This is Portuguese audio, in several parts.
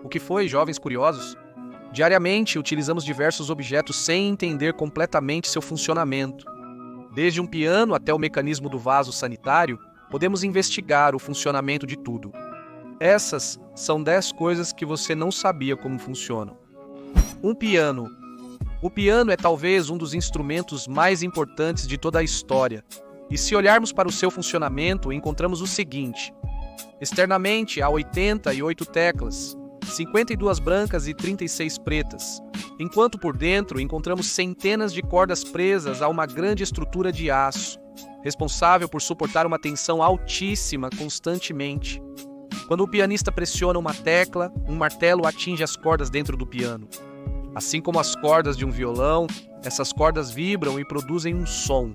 O que foi, jovens curiosos? Diariamente, utilizamos diversos objetos sem entender completamente seu funcionamento. Desde um piano até o mecanismo do vaso sanitário, podemos investigar o funcionamento de tudo. Essas são 10 coisas que você não sabia como funcionam. Um piano. O piano é talvez um dos instrumentos mais importantes de toda a história. E se olharmos para o seu funcionamento, encontramos o seguinte. Externamente, há 88 teclas, 52 brancas e 36 pretas, enquanto por dentro encontramos centenas de cordas presas a uma grande estrutura de aço, responsável por suportar uma tensão altíssima constantemente. Quando o pianista pressiona uma tecla, um martelo atinge as cordas dentro do piano. Assim como as cordas de um violão, essas cordas vibram e produzem um som.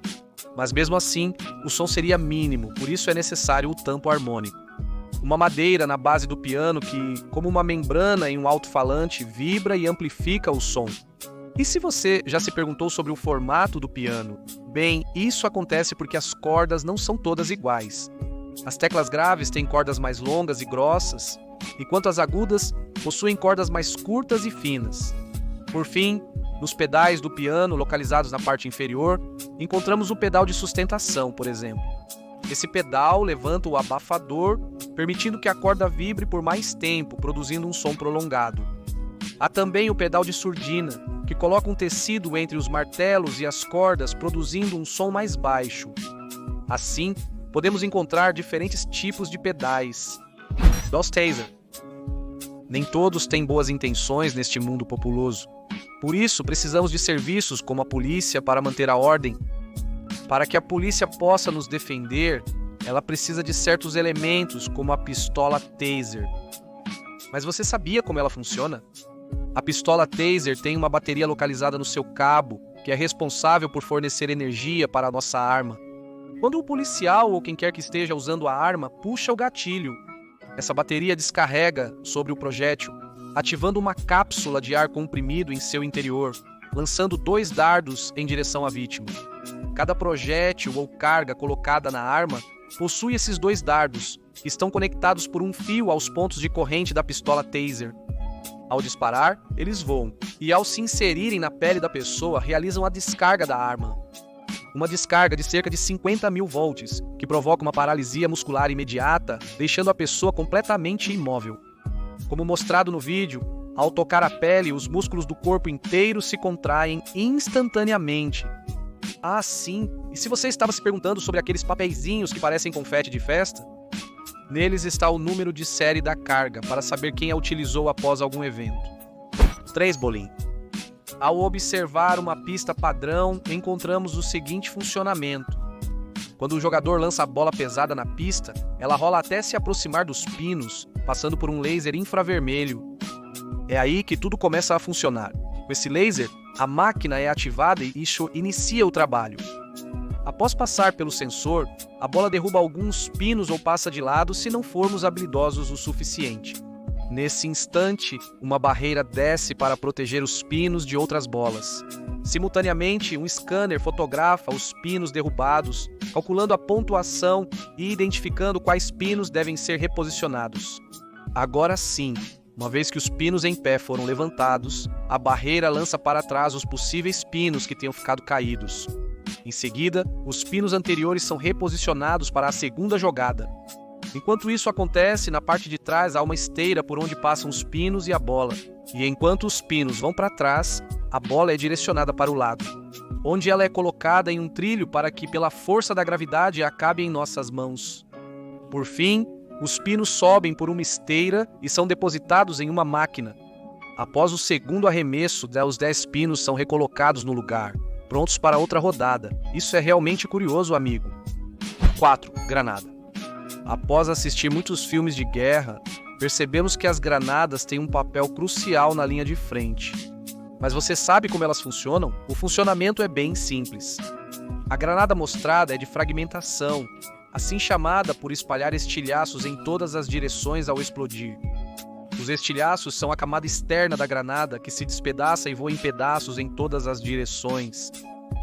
Mas mesmo assim, o som seria mínimo, por isso é necessário o tampo harmônico. Uma madeira na base do piano que, como uma membrana em um alto-falante, vibra e amplifica o som. E se você já se perguntou sobre o formato do piano? Bem, isso acontece porque as cordas não são todas iguais. As teclas graves têm cordas mais longas e grossas, enquanto as agudas possuem cordas mais curtas e finas. Por fim, nos pedais do piano, localizados na parte inferior, encontramos o pedal de sustentação, por exemplo. Esse pedal levanta o abafador, permitindo que a corda vibre por mais tempo, produzindo um som prolongado. Há também o pedal de surdina, que coloca um tecido entre os martelos e as cordas, produzindo um som mais baixo. Assim, podemos encontrar diferentes tipos de pedais. DOS Taser. Nem todos têm boas intenções neste mundo populoso. Por isso, precisamos de serviços como a polícia para manter a ordem. Para que a polícia possa nos defender, ela precisa de certos elementos, como a pistola Taser. Mas você sabia como ela funciona? A pistola Taser tem uma bateria localizada no seu cabo, que é responsável por fornecer energia para a nossa arma. Quando o policial ou quem quer que esteja usando a arma puxa o gatilho, essa bateria descarrega sobre o projétil, ativando uma cápsula de ar comprimido em seu interior, lançando 2 dardos em direção à vítima. Cada projétil ou carga colocada na arma possui esses 2 dardos, que estão conectados por um fio aos pontos de corrente da pistola Taser. Ao disparar, eles voam, e ao se inserirem na pele da pessoa, realizam a descarga da arma. Uma descarga de cerca de 50.000 volts, que provoca uma paralisia muscular imediata, deixando a pessoa completamente imóvel. Como mostrado no vídeo, ao tocar a pele, os músculos do corpo inteiro se contraem instantaneamente. Ah, sim. E se você estava se perguntando sobre aqueles papeizinhos que parecem confete de festa? Neles está o número de série da carga, para saber quem a utilizou após algum evento. 3 bolinhos. Ao observar uma pista padrão, encontramos o seguinte funcionamento. Quando o jogador lança a bola pesada na pista, ela rola até se aproximar dos pinos, passando por um laser infravermelho. É aí que tudo começa a funcionar. Com esse laser, a máquina é ativada e isso inicia o trabalho. Após passar pelo sensor, a bola derruba alguns pinos ou passa de lado se não formos habilidosos o suficiente. Nesse instante, uma barreira desce para proteger os pinos de outras bolas. Simultaneamente, um scanner fotografa os pinos derrubados, calculando a pontuação e identificando quais pinos devem ser reposicionados. Agora sim, uma vez que os pinos em pé foram levantados, a barreira lança para trás os possíveis pinos que tenham ficado caídos. Em seguida, os pinos anteriores são reposicionados para a segunda jogada. Enquanto isso acontece, na parte de trás há uma esteira por onde passam os pinos e a bola. E enquanto os pinos vão para trás, a bola é direcionada para o lado, onde ela é colocada em um trilho para que, pela força da gravidade, acabe em nossas mãos. Por fim, os pinos sobem por uma esteira e são depositados em uma máquina. Após o segundo arremesso, os 10 pinos são recolocados no lugar, prontos para outra rodada. Isso é realmente curioso, amigo. 4. Granada. Após assistir muitos filmes de guerra, percebemos que as granadas têm um papel crucial na linha de frente. Mas você sabe como elas funcionam? O funcionamento é bem simples. A granada mostrada é de fragmentação, assim chamada por espalhar estilhaços em todas as direções ao explodir. Os estilhaços são a camada externa da granada que se despedaça e voa em pedaços em todas as direções.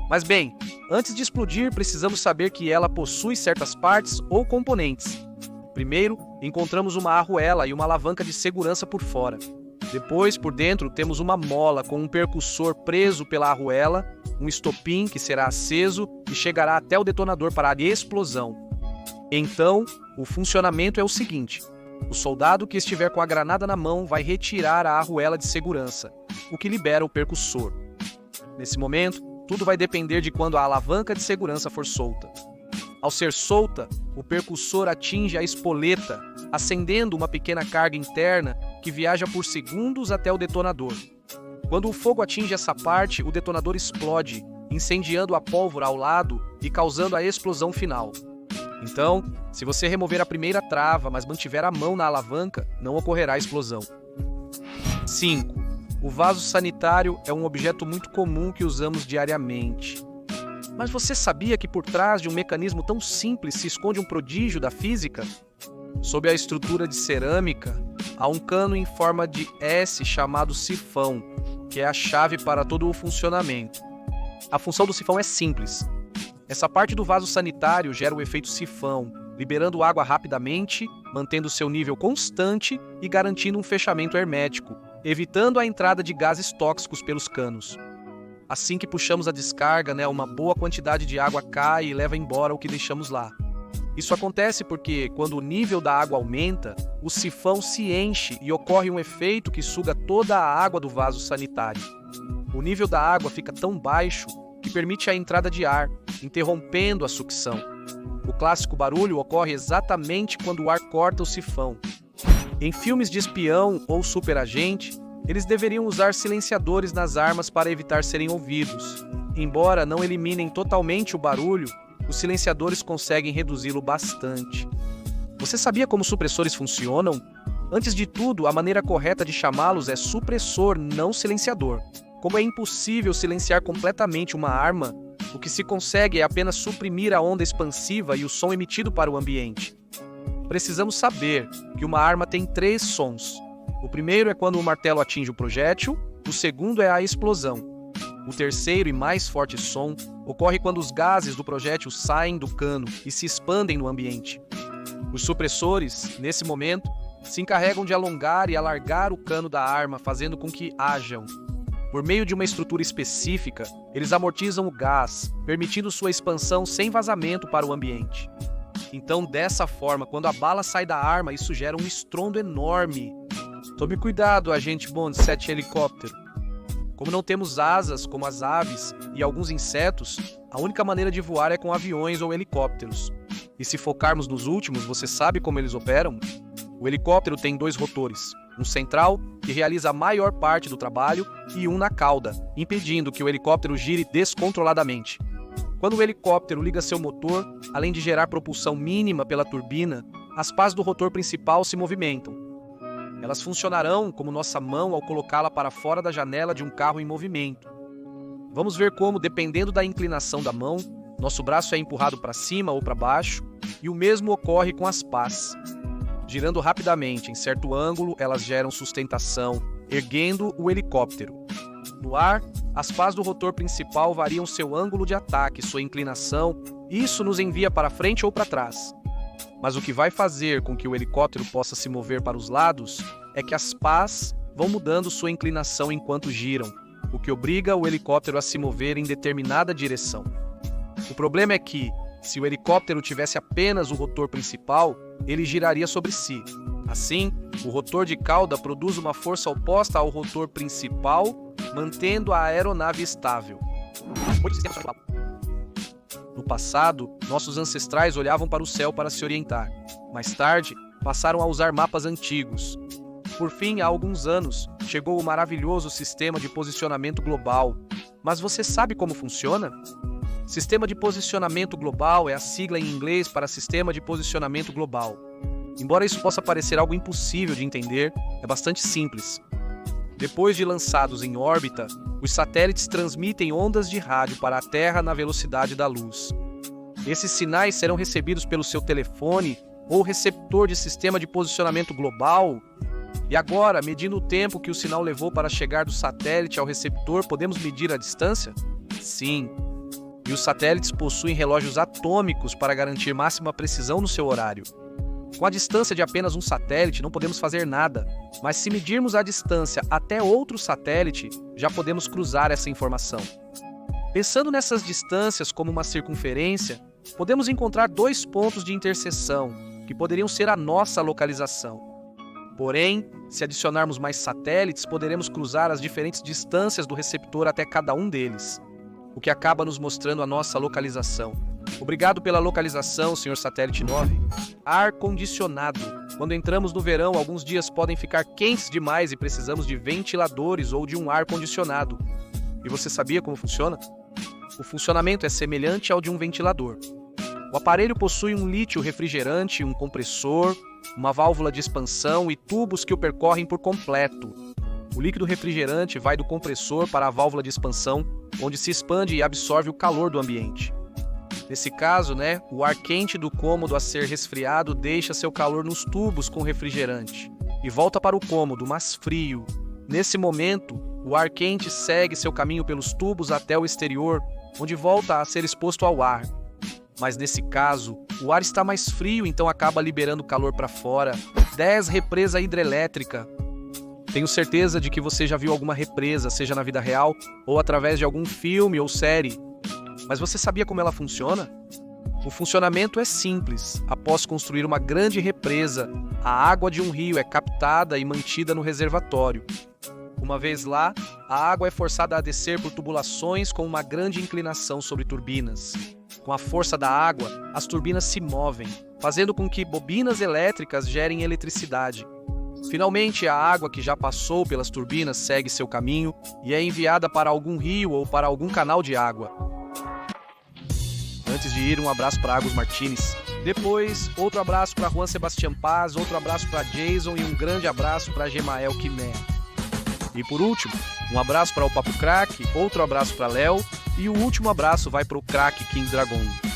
Mas bem, antes de explodir, precisamos saber que ela possui certas partes ou componentes. Primeiro, encontramos uma arruela e uma alavanca de segurança por fora. Depois, por dentro, temos uma mola com um percussor preso pela arruela, um estopim que será aceso e chegará até o detonador para a explosão. Então, o funcionamento é o seguinte: o soldado que estiver com a granada na mão vai retirar a arruela de segurança, o que libera o percussor. Nesse momento, tudo vai depender de quando a alavanca de segurança for solta. Ao ser solta, o percussor atinge a espoleta, acendendo uma pequena carga interna que viaja por segundos até o detonador. Quando o fogo atinge essa parte, o detonador explode, incendiando a pólvora ao lado e causando a explosão final. Então, se você remover a primeira trava, mas mantiver a mão na alavanca, não ocorrerá explosão. 5. O vaso sanitário é um objeto muito comum que usamos diariamente. Mas você sabia que por trás de um mecanismo tão simples se esconde um prodígio da física? Sob a estrutura de cerâmica, há um cano em forma de S chamado sifão, que é a chave para todo o funcionamento. A função do sifão é simples. Essa parte do vaso sanitário gera o efeito sifão, liberando água rapidamente, mantendo seu nível constante e garantindo um fechamento hermético, evitando a entrada de gases tóxicos pelos canos. Assim que puxamos a descarga, uma boa quantidade de água cai e leva embora o que deixamos lá. Isso acontece porque, quando o nível da água aumenta, o sifão se enche e ocorre um efeito que suga toda a água do vaso sanitário. O nível da água fica tão baixo que permite a entrada de ar, interrompendo a sucção. O clássico barulho ocorre exatamente quando o ar corta o sifão. Em filmes de espião ou superagente, eles deveriam usar silenciadores nas armas para evitar serem ouvidos. Embora não eliminem totalmente o barulho, os silenciadores conseguem reduzi-lo bastante. Você sabia como supressores funcionam? Antes de tudo, a maneira correta de chamá-los é supressor, não silenciador. Como é impossível silenciar completamente uma arma, o que se consegue é apenas suprimir a onda expansiva e o som emitido para o ambiente. Precisamos saber que uma arma tem 3 sons. O primeiro é quando o martelo atinge o projétil, o segundo é a explosão. O terceiro e mais forte som ocorre quando os gases do projétil saem do cano e se expandem no ambiente. Os supressores, nesse momento, se encarregam de alongar e alargar o cano da arma, fazendo com que hajam. Por meio de uma estrutura específica, eles amortizam o gás, permitindo sua expansão sem vazamento para o ambiente. Então, dessa forma, quando a bala sai da arma, isso gera um estrondo enorme. Tome cuidado, agente Bond 7 helicóptero. Como não temos asas como as aves e alguns insetos, a única maneira de voar é com aviões ou helicópteros. E se focarmos nos últimos, você sabe como eles operam? O helicóptero tem 2 rotores, um central, que realiza a maior parte do trabalho, e um na cauda, impedindo que o helicóptero gire descontroladamente. Quando o helicóptero liga seu motor, além de gerar propulsão mínima pela turbina, as pás do rotor principal se movimentam. Elas funcionarão como nossa mão ao colocá-la para fora da janela de um carro em movimento. Vamos ver como, dependendo da inclinação da mão, nosso braço é empurrado para cima ou para baixo, e o mesmo ocorre com as pás. Girando rapidamente em certo ângulo, elas geram sustentação, erguendo o helicóptero. No ar, as pás do rotor principal variam seu ângulo de ataque, sua inclinação, e isso nos envia para frente ou para trás. Mas o que vai fazer com que o helicóptero possa se mover para os lados é que as pás vão mudando sua inclinação enquanto giram, o que obriga o helicóptero a se mover em determinada direção. O problema é que, se o helicóptero tivesse apenas o rotor principal, ele giraria sobre si. Assim, o rotor de cauda produz uma força oposta ao rotor principal, mantendo a aeronave estável. No passado, nossos ancestrais olhavam para o céu para se orientar. Mais tarde, passaram a usar mapas antigos. Por fim, há alguns anos, chegou o maravilhoso sistema de posicionamento global. Mas você sabe como funciona? Sistema de posicionamento global é a sigla em inglês para Sistema de Posicionamento Global. Embora isso possa parecer algo impossível de entender, é bastante simples. Depois de lançados em órbita, os satélites transmitem ondas de rádio para a Terra na velocidade da luz. Esses sinais serão recebidos pelo seu telefone ou receptor de sistema de posicionamento global. E agora, medindo o tempo que o sinal levou para chegar do satélite ao receptor, podemos medir a distância? Sim. E os satélites possuem relógios atômicos para garantir máxima precisão no seu horário. Com a distância de apenas um satélite, não podemos fazer nada, mas se medirmos a distância até outro satélite, já podemos cruzar essa informação. Pensando nessas distâncias como uma circunferência, podemos encontrar dois pontos de interseção, que poderiam ser a nossa localização. Porém, se adicionarmos mais satélites, poderemos cruzar as diferentes distâncias do receptor até cada um deles, o que acaba nos mostrando a nossa localização. Obrigado pela localização, Sr. Satélite 9. Ar-condicionado. Quando entramos no verão, alguns dias podem ficar quentes demais e precisamos de ventiladores ou de um ar-condicionado. E você sabia como funciona? O funcionamento é semelhante ao de um ventilador. O aparelho possui um lítio refrigerante, um compressor, uma válvula de expansão e tubos que o percorrem por completo. O líquido refrigerante vai do compressor para a válvula de expansão, onde se expande e absorve o calor do ambiente. Nesse caso, o ar quente do cômodo a ser resfriado deixa seu calor nos tubos com refrigerante e volta para o cômodo, mas frio. Nesse momento, o ar quente segue seu caminho pelos tubos até o exterior, onde volta a ser exposto ao ar. Mas nesse caso, o ar está mais frio, então acaba liberando calor para fora. 10. Represa hidrelétrica. Tenho certeza de que você já viu alguma represa, seja na vida real ou através de algum filme ou série. Mas você sabia como ela funciona? O funcionamento é simples. Após construir uma grande represa, a água de um rio é captada e mantida no reservatório. Uma vez lá, a água é forçada a descer por tubulações com uma grande inclinação sobre turbinas. Com a força da água, as turbinas se movem, fazendo com que bobinas elétricas gerem eletricidade. Finalmente, a água que já passou pelas turbinas segue seu caminho e é enviada para algum rio ou para algum canal de água. Antes de ir, um abraço para Agus Martinez. Depois, outro abraço para Juan Sebastián Paz, outro abraço para Jason e um grande abraço para Gemael Quimé. E por último, um abraço para o Papo Crack, outro abraço para Léo e o último abraço vai para o Crack King Dragon.